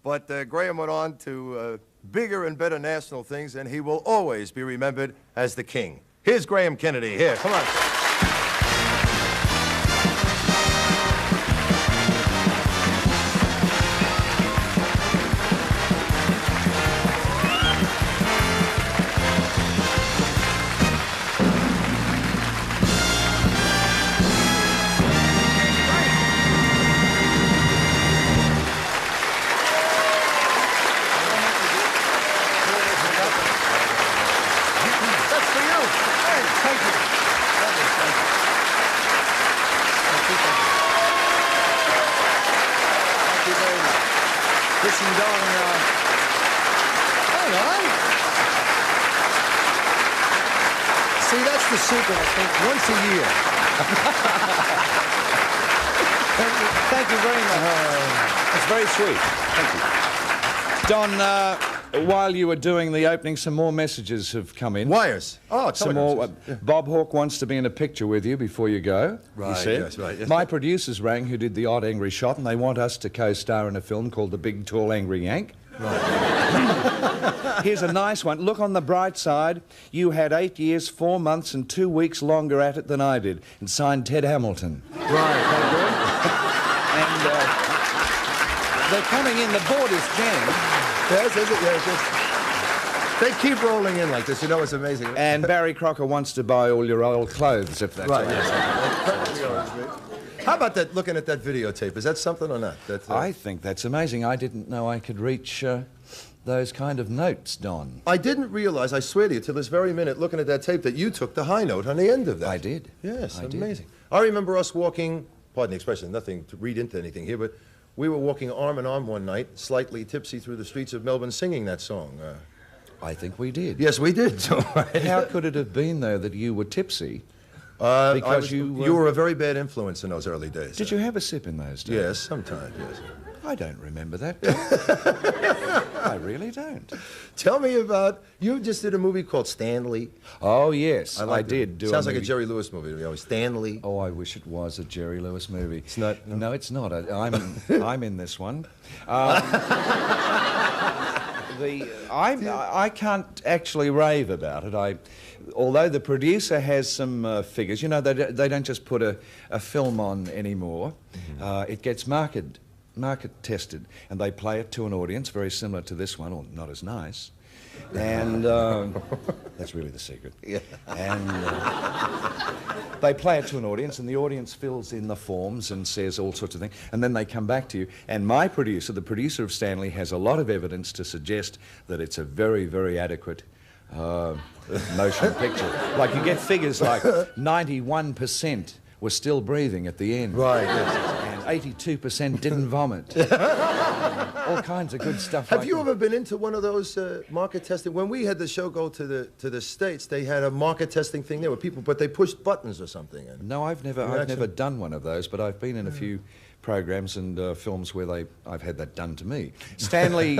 But Graham went on to bigger and better national things, and he will always be remembered as the king. Here's Graham Kennedy. Here, come on. Listen, Don, hang on. See, that's the secret, I think, once a year. Thank you very much. That's very sweet. Thank you. Don, while you were doing the opening, some more messages have come in. Wires. Oh, some more. Bob Hawke wants to be in a picture with you before you go. Right, he said. yes, right. Yes. My producers rang who did the odd angry shot, and they want us to co-star in a film called The Big Tall Angry Yank. Right. Here's a nice one. Look on the bright side. You had 8 years, 4 months, and 2 weeks longer at it than I did. And signed Ted Hamilton. Right. And they're coming in. The board is jammed. Yes, is it? Yes, yes. They keep rolling in like this. You know, it's amazing. And Barry Crocker wants to buy all your old clothes, if that's right. Yes. How about that? Looking at that videotape, is that something or not? I think that's amazing. I didn't know I could reach those kind of notes, Don. I didn't realize, I swear to you, till this very minute, looking at that tape, that you took the high note on the end of that. I did. Yes, I amazing. did. I remember us walking, pardon the expression, nothing to read into anything here, but we were walking arm in arm one night, slightly tipsy through the streets of Melbourne, singing that song. I think we did. Yes, we did. How could it have been, though, that you were tipsy? Because you were a very bad influence in those early days. Did you have a sip in those days? Yes, sometimes, yes. I don't remember that. I really don't. Tell me about, you just did a movie called Stanley. Oh, yes, I did do Sounds like a Jerry Lewis movie to me. Stanley. Oh, I wish it was a Jerry Lewis movie. It's not? No, it's not. I'm in this one. I can't actually rave about it. Although the producer has some figures, you know, they don't just put a film on anymore. Mm-hmm. It gets market tested, and they play it to an audience very similar to this one, or not as nice. And that's really the secret. Yeah. And they play it to an audience, and the audience fills in the forms and says all sorts of things, and then they come back to you. And my producer, the producer of Stanley, has a lot of evidence to suggest that it's a very, very adequate motion picture. Like, you get figures like 91% were still breathing at the end. Right, yes. And 82% didn't vomit. All kinds of good stuff. Have you ever been into one of those market testing? When we had the show go to the States, they had a market testing thing there with people, but they pushed buttons or something. No, I've never done one of those, but I've been in a few programs and films where I've had that done to me. Stanley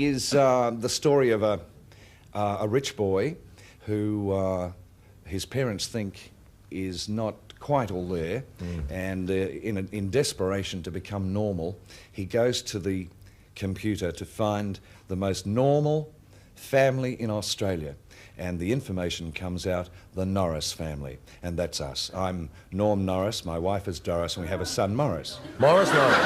is the story of a rich boy who his parents think is not quite all there, and in desperation to become normal, he goes to the computer to find the most normal family in Australia, and the information comes out, the Norris family, and that's us. I'm Norm Norris, my wife is Doris, and we have a son, Morris. Morris Norris.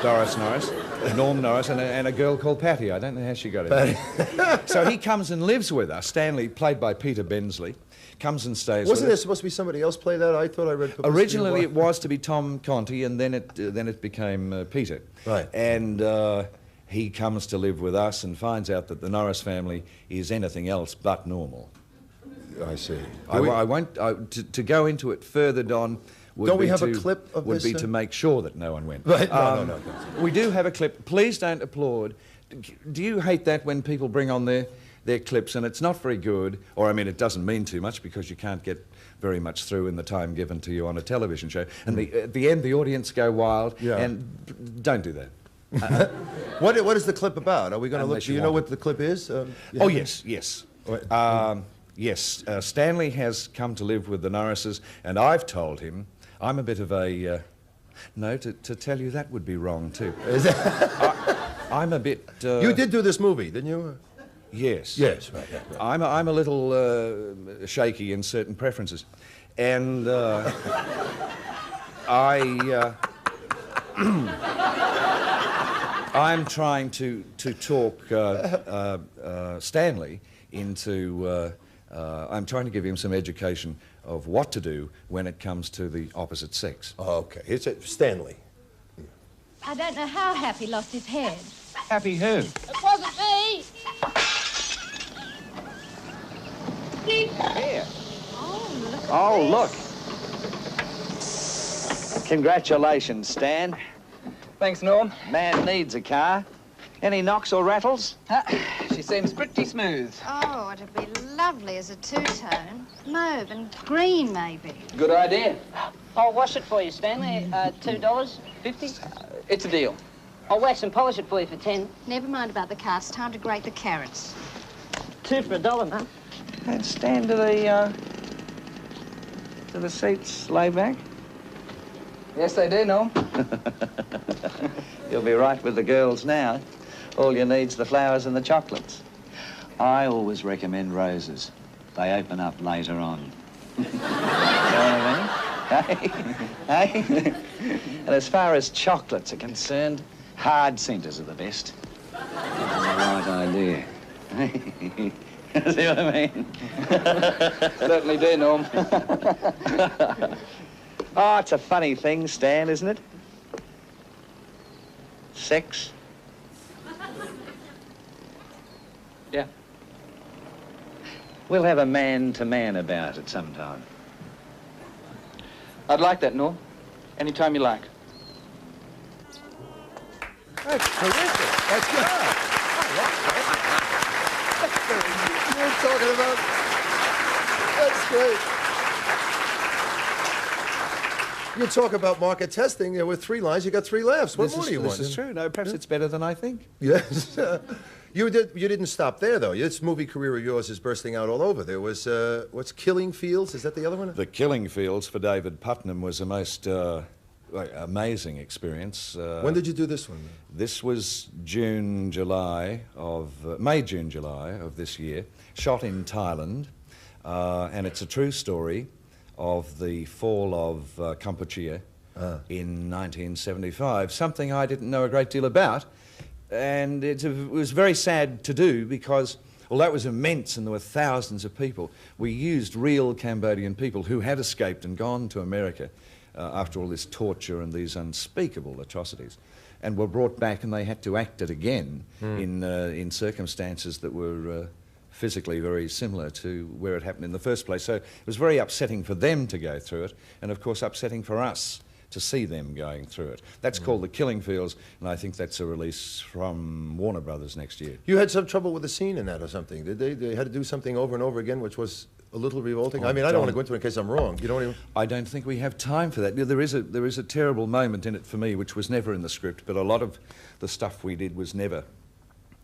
Doris Norris, Norm Norris, and a girl called Patty. I don't know how she got it. So he comes and lives with us. Stanley, played by Peter Bensley, comes and stays with us. Wasn't there supposed to be somebody else play that? I thought I read publicity. Originally it was to be Tom Conti, and then it became Peter. Right. And he comes to live with us and finds out that the Norris family is anything else but normal. I see. I won't to go into it further, Don. Don't we have a clip of would this? be to make sure that no one went. Right. No. We do have a clip. Please don't applaud. Do you hate that when people bring on their clips and it's not very good, or I mean it doesn't mean too much because you can't get very much through in the time given to you on a television show, and at the end the audience go wild, and don't do that. What is the clip about? Are we going to look? Do you know what the clip is? Oh yes. Yes, Stanley has come to live with the Norrises, and I've told him I'm a bit of a No, to tell you that would be wrong too. Is that... I'm a bit... You did do this movie, didn't you? Yes. Yes, right. Yeah, right. I'm a little shaky in certain preferences. And I'm trying to talk Stanley into... I'm trying to give him some education of what to do when it comes to the opposite sex. Okay, it's Stanley. I don't know how Happy lost his head. Happy who? It wasn't me. Here. Oh, look. Look. Congratulations, Stan. Thanks, Norm. Man needs a car. Any knocks or rattles? She seems pretty smooth. Oh, it'd be lovely as a two-tone. Mauve and green, maybe. Good idea. I'll wash it for you, Stanley. $2.50. It's a deal. I'll wax and polish it for you for 10. Never mind about the car. It's time to grate the carrots. 2 for $1, Mum. And stand to the seats, lay back. Yes, they do, Norm. You'll be right with the girls now. All you need's the flowers and the chocolates. I always recommend roses. They open up later on. You know what I mean? Hey? And as far as chocolates are concerned, hard centres are the best. That's the right idea. See what I mean? Certainly do, Norm. Oh, it's a funny thing, Stan, isn't it? Sex. Yeah. We'll have a man-to-man about it sometime. I'd like that, Norm. Anytime you like. That's terrific. That's good. I like that. That's very good. You're talking about... That's great. You talk about market testing, you know, with 3 lines, you got 3 laughs. What more do you want? This is true. No, perhaps it's better than I think. Yes. You didn't stop there, though. This movie career of yours is bursting out all over. There was, what's Killing Fields? Is that the other one? The Killing Fields for David Putnam was a most amazing experience. When did you do this one? This was May, June, July of this year, shot in Thailand, and it's a true story of the fall of Kampuchea in 1975, something I didn't know a great deal about. And it was very sad to do because, although it was immense and there were thousands of people, we used real Cambodian people who had escaped and gone to America after all this torture and these unspeakable atrocities, and were brought back, and they had to act it again in circumstances that were physically very similar to where it happened in the first place. So it was very upsetting for them to go through it, and of course upsetting for us to see them going through it. That's called The Killing Fields, and I think that's a release from Warner Brothers next year. You had some trouble with the scene in that or something, did they? They had to do something over and over again, which was a little revolting? I mean, I don't want to go into it in case I'm wrong. You don't even... I don't think we have time for that. There is a terrible moment in it for me, which was never in the script, but a lot of the stuff we did was never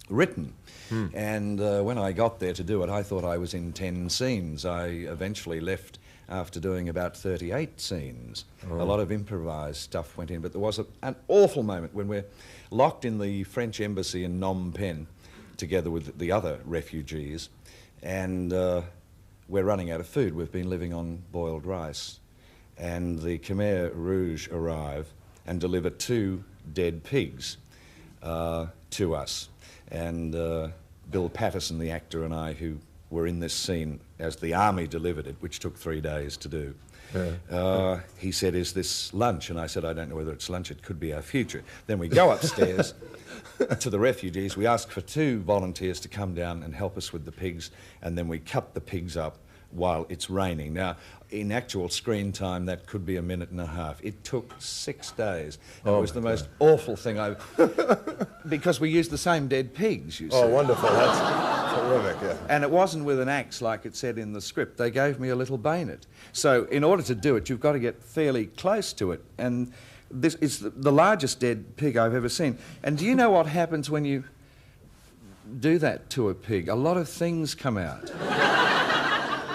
written. And when I got there to do it, I thought I was in 10 scenes. I eventually left after doing about 38 scenes. A lot of improvised stuff went in, but there was an awful moment when we're locked in the French embassy in Phnom Penh together with the other refugees, and we're running out of food. We've been living on boiled rice, and the Khmer Rouge arrive and deliver 2 dead pigs to us. And Bill Patterson, the actor, and I, who were in this scene as the army delivered it, which took 3 days to do. He said, "Is this lunch?" And I said, "I don't know whether it's lunch, it could be our future." Then we go upstairs to the refugees, we ask for 2 volunteers to come down and help us with the pigs, and then we cut the pigs up while it's raining. Now, in actual screen time, that could be a minute and a half. It took 6 days. And it was the most awful thing because we used the same dead pigs, you see. Oh, wonderful. That's terrific, yeah. And it wasn't with an axe like it said in the script. They gave me a little bayonet. So in order to do it, you've got to get fairly close to it. And this is the largest dead pig I've ever seen. And do you know what happens when you do that to a pig? A lot of things come out.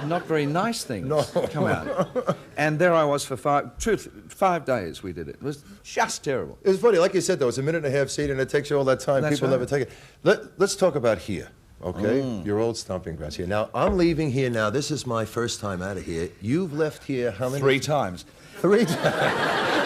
not very nice things No. come out. And there I was for 5 days we did it. It was just terrible. It's funny, like you said, though, it's a minute and a half seat, and it takes you all that time. That's People right. never take it. Let's talk about here, okay? Your old stomping grounds here. Now, I'm leaving here now. This is my first time out of here. You've left here how many? 3 times. 3 times.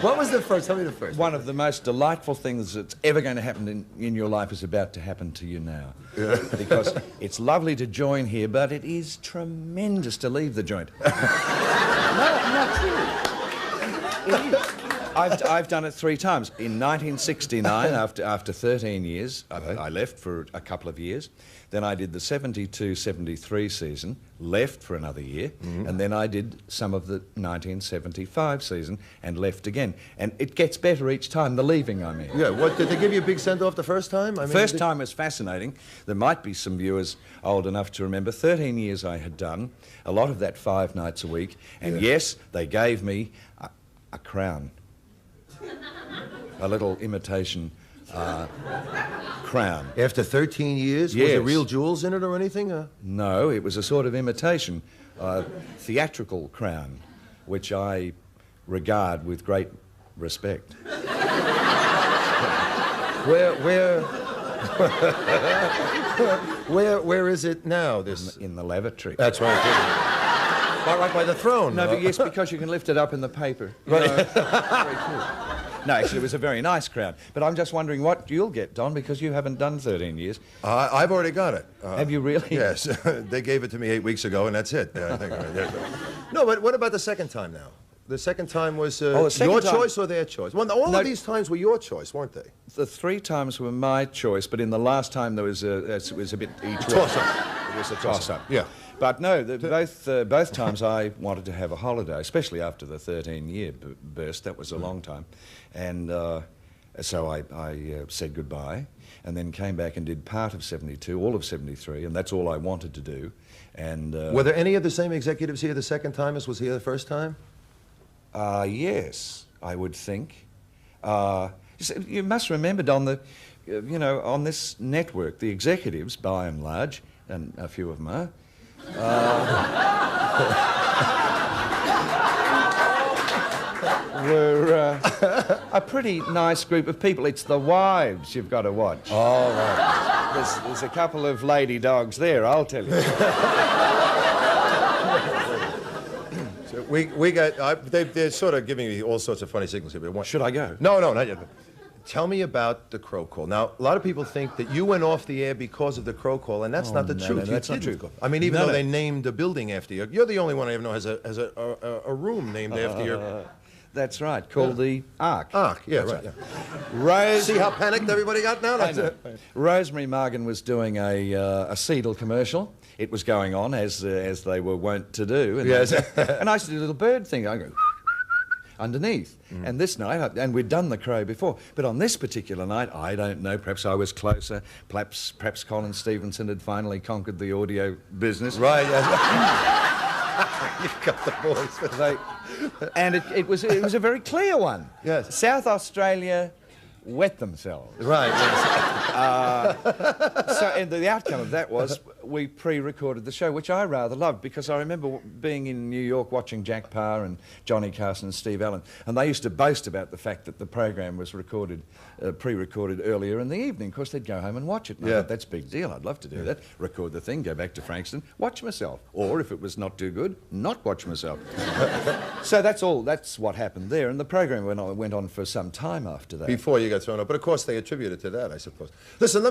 What was the first? Tell me the first. One of the most delightful things that's ever going to happen in your life is about to happen to you now. Yeah. Because it's lovely to join here, but it is tremendous to leave the joint. No, not true. It is. I've done it 3 times. In 1969, after 13 years, I left for a couple of years. Then I did the 72-73 season, left for another year, and then I did some of the 1975 season and left again. And it gets better each time, the leaving, I mean. Yeah, what, did they give you a big send-off the first time? I mean, First time was fascinating. There might be some viewers old enough to remember 13 years I had done, a lot of that 5 nights a week, and yes, they gave me a crown. A little imitation crown. After 13 years? Yes. Was there real jewels in it or anything? No, it was a sort of imitation, theatrical crown, which I regard with great respect. Where is it now? This In the lavatory. That's right. Right by the throne. No, but yes, because you can lift it up in the paper. Right. Very cool. No, actually, it was a very nice crown. But I'm just wondering what you'll get, Don, because you haven't done 13 years. I've already got it. Have you really? Yes. They gave it to me 8 weeks ago, and that's it. Yeah, I think, no, but what about the second time now? The second time was the second your time- choice or their choice? Well, all No. of these times were your choice, weren't they? The 3 times were my choice, but in the last time there was it was a bit each way. Toss-up. It was a toss-up. Yeah. But no, both times I wanted to have a holiday, especially after the 13-year burst. That was a long time. And so I said goodbye and then came back and did part of 72, all of 73, and that's all I wanted to do. And Were there any of the same executives here the second time as was here the first time? yes, I would think. You must remember, Don, on this network, the executives, by and large, and a few of them are, were a pretty nice group of people. It's the wives you've got to watch. All right. There's a couple of lady dogs there, I'll tell you. So we got. They're sort of giving me all sorts of funny signals here. But Should I go? No, not yet. Tell me about the crow call. Now, a lot of people think that you went off the air because of the crow call, and that's not the no, truth. no, that's You not didn't true. go. I mean, even No, though no. they named a building after you, you're the only one I ever know has a room named after your That's right, called the Ark. Ark. Yeah, That's right. right. Yeah. See how panicked everybody got now? That's it. Rosemary Margan was doing a Seedle commercial. It was going on as they were wont to do. And, Yes. and I used to do a little bird thing. I go underneath. And this night, and we'd done the crow before, but on this particular night, I don't know, perhaps I was closer, perhaps Colin Stevenson had finally conquered the audio business. Right. Yes. You've got the voice. And it was a very clear one. Yes. South Australia wet themselves. Right. Yes. So, and the outcome of that was we pre-recorded the show, which I rather loved because I remember being in New York watching Jack Parr and Johnny Carson and Steve Allen, and they used to boast about the fact that the program was pre-recorded earlier in the evening. Of course, they'd go home and watch it. And I thought, that's a big deal. I'd love to do that. Record the thing, go back to Frankston, watch myself. Or if it was not too good, not watch myself. So that's what happened there, and the program went on for some time after that. Before you got thrown up. But of course, they attribute it to that, I suppose. Listen,